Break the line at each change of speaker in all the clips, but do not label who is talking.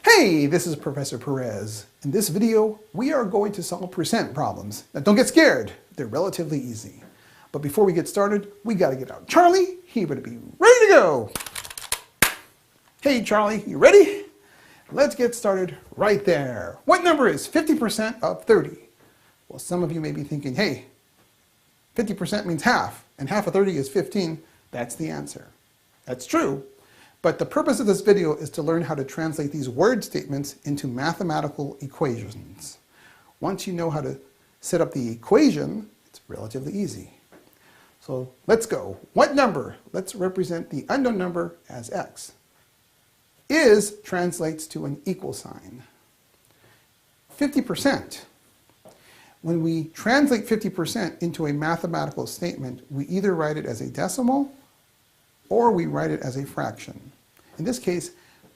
Hey, this is Professor Perez. In this video, we are going to solve percent problems. Now don't get scared, they're relatively easy. But before we get started, we gotta get out Charlie. He better be ready to go. Hey Charlie, you ready? Let's get started right there. What number is 50% of 30? Well, some of you may be thinking, hey, 50% means half, and half of 30 is 15. That's the answer. That's true. But the purpose of this video is to learn how to translate these word statements into mathematical equations. Once you know how to set up the equation, it's relatively easy. So let's go. What number? Let's represent the unknown number as x. Is translates to an equal sign. 50%. When we translate 50% into a mathematical statement, we either write it as a decimal or we write it as a fraction. In this case,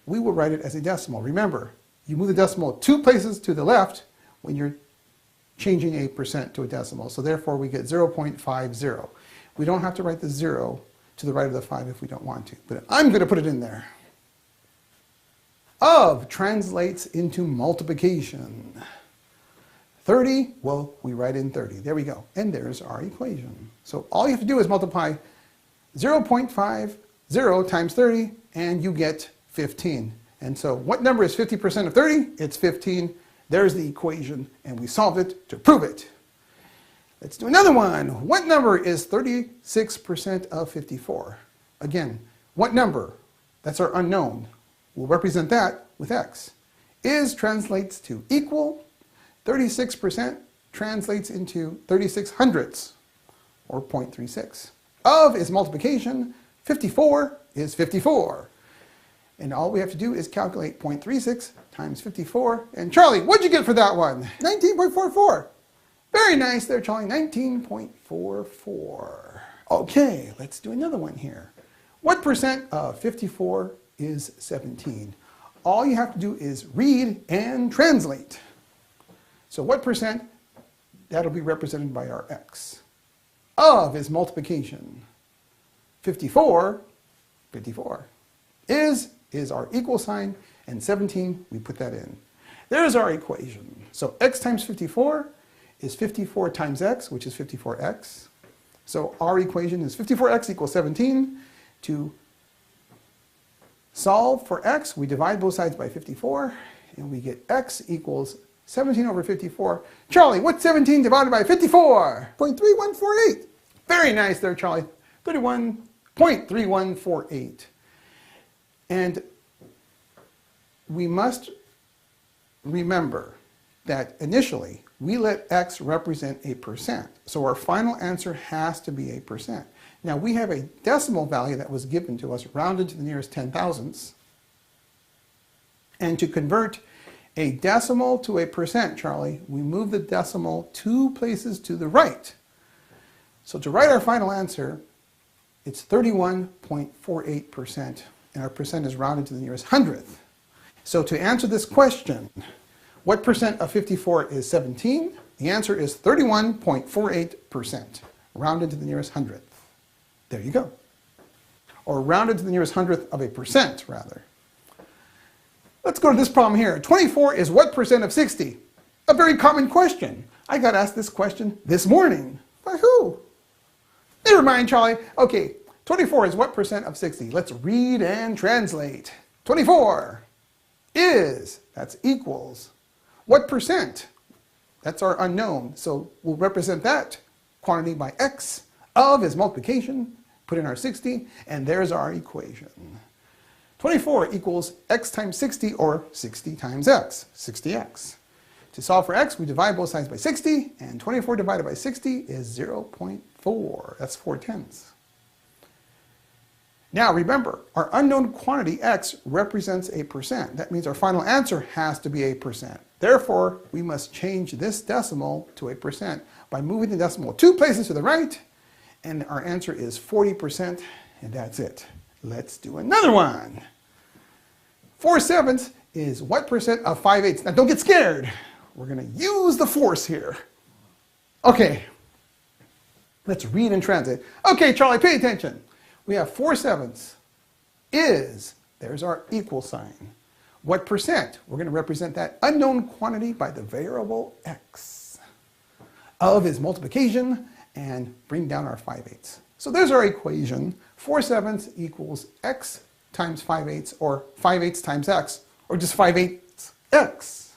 we will write it as a decimal. Remember, you move the decimal 2 places to the left when you're changing a percent to a decimal. So therefore, we get 0.50. We don't have to write the 0 to the right of the 5 if we don't want to, but I'm going to put it in there. Of translates into multiplication. 30, well, we write in 30. There we go. And there's our equation. So all you have to do is multiply 0.50 times 30, and you get 15. And so what number is 50% of 30? It's 15. There's the equation, and we solved it to prove it. Let's do another one. What number is 36% of 54? Again, what number? That's our unknown. We'll represent that with x. Is translates to equal. 36% translates into 36 hundredths, or 0.36. Of is multiplication. 54 is 54. And all we have to do is calculate 0.36 times 54. And Charlie, what'd you get for that one? 19.44. Very nice there, Charlie. 19.44. Okay, let's do another one here. What percent of 54 is 17? All you have to do is read and translate. So what percent? That'll be represented by our x. Of is multiplication. 54 is our equal sign, and 17, we put that in. There's our equation. So x times 54 is 54 times x, which is 54x. So our equation is 54x equals 17. To solve for x, we divide both sides by 54, and we get x equals 17 over 54. Charlie, what's 17 divided by 54? 0.3148. Very nice there, Charlie. 31.3148. And we must remember that initially we let x represent a percent. So our final answer has to be a percent. Now we have a decimal value that was given to us rounded to the nearest 10 thousandths. And to convert a decimal to a percent, Charlie, we move the decimal 2 places to the right. So to write our final answer, it's 31.48%, and our percent is rounded to the nearest hundredth. So to answer this question, what percent of 54 is 17? The answer is 31.48%, rounded to the nearest hundredth. There you go. Or rounded to the nearest hundredth of a percent, rather. Let's go to this problem here. 24 is what percent of 60? A very common question. I got asked this question this morning. By who? Never mind, Charlie. Okay, 24 is what percent of 60? Let's read and translate. 24 is, that's equals. What percent? That's our unknown. So we'll represent that quantity by x. Of is multiplication. Put in our 60, and there's our equation. 24 equals x times 60, or 60 times x, 60x. To solve for x, we divide both sides by 60, and 24 divided by 60 is 0.4. That's 4/10. Now remember, our unknown quantity x represents a percent. That means our final answer has to be a percent. Therefore, we must change this decimal to a percent by moving the decimal 2 places to the right, and our answer is 40%, and that's it. Let's do another one. 4/7 is what percent of 5/8? Now don't get scared. We're going to use the force here. Okay, let's read and translate. Okay, Charlie, pay attention. We have 4/7 is, there's our equal sign. What percent? We're going to represent that unknown quantity by the variable x. Of is multiplication, and bring down our 5/8. So there's our equation. 4/7 equals x times 5/8, or 5/8 times x, or just 5/8 x.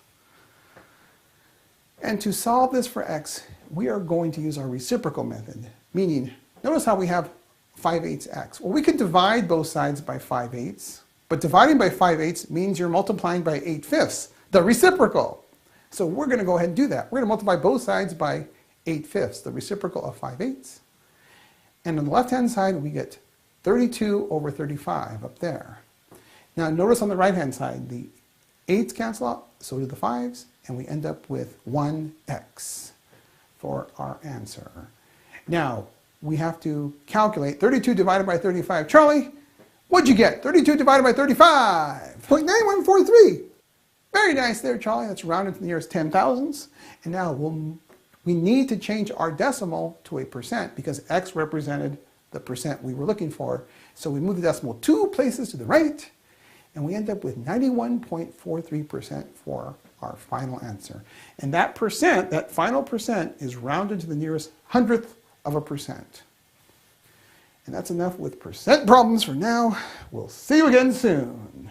And to solve this for x, we are going to use our reciprocal method, meaning, notice how we have 5/8 x. Well, we could divide both sides by 5/8, but dividing by 5/8 means you're multiplying by 8/5, the reciprocal. So we're going to go ahead and do that. We're going to multiply both sides by 8/5, the reciprocal of 5/8. And on the left-hand side, we get 32 over 35 up there. Now notice on the right-hand side, the 8's cancel out, so do the 5's, and we end up with 1x for our answer. Now, we have to calculate 32 divided by 35. Charlie, what'd you get? 32 divided by 35. 0.9143. Very nice there, Charlie. That's rounded to the nearest 10,000s. And now we need to change our decimal to a percent because x represented the percent we were looking for. So we move the decimal 2 places to the right, and we end up with 91.43% for our final answer. And that percent, that final percent, is rounded to the nearest 100th of a percent. And that's enough with percent problems for now. We'll see you again soon.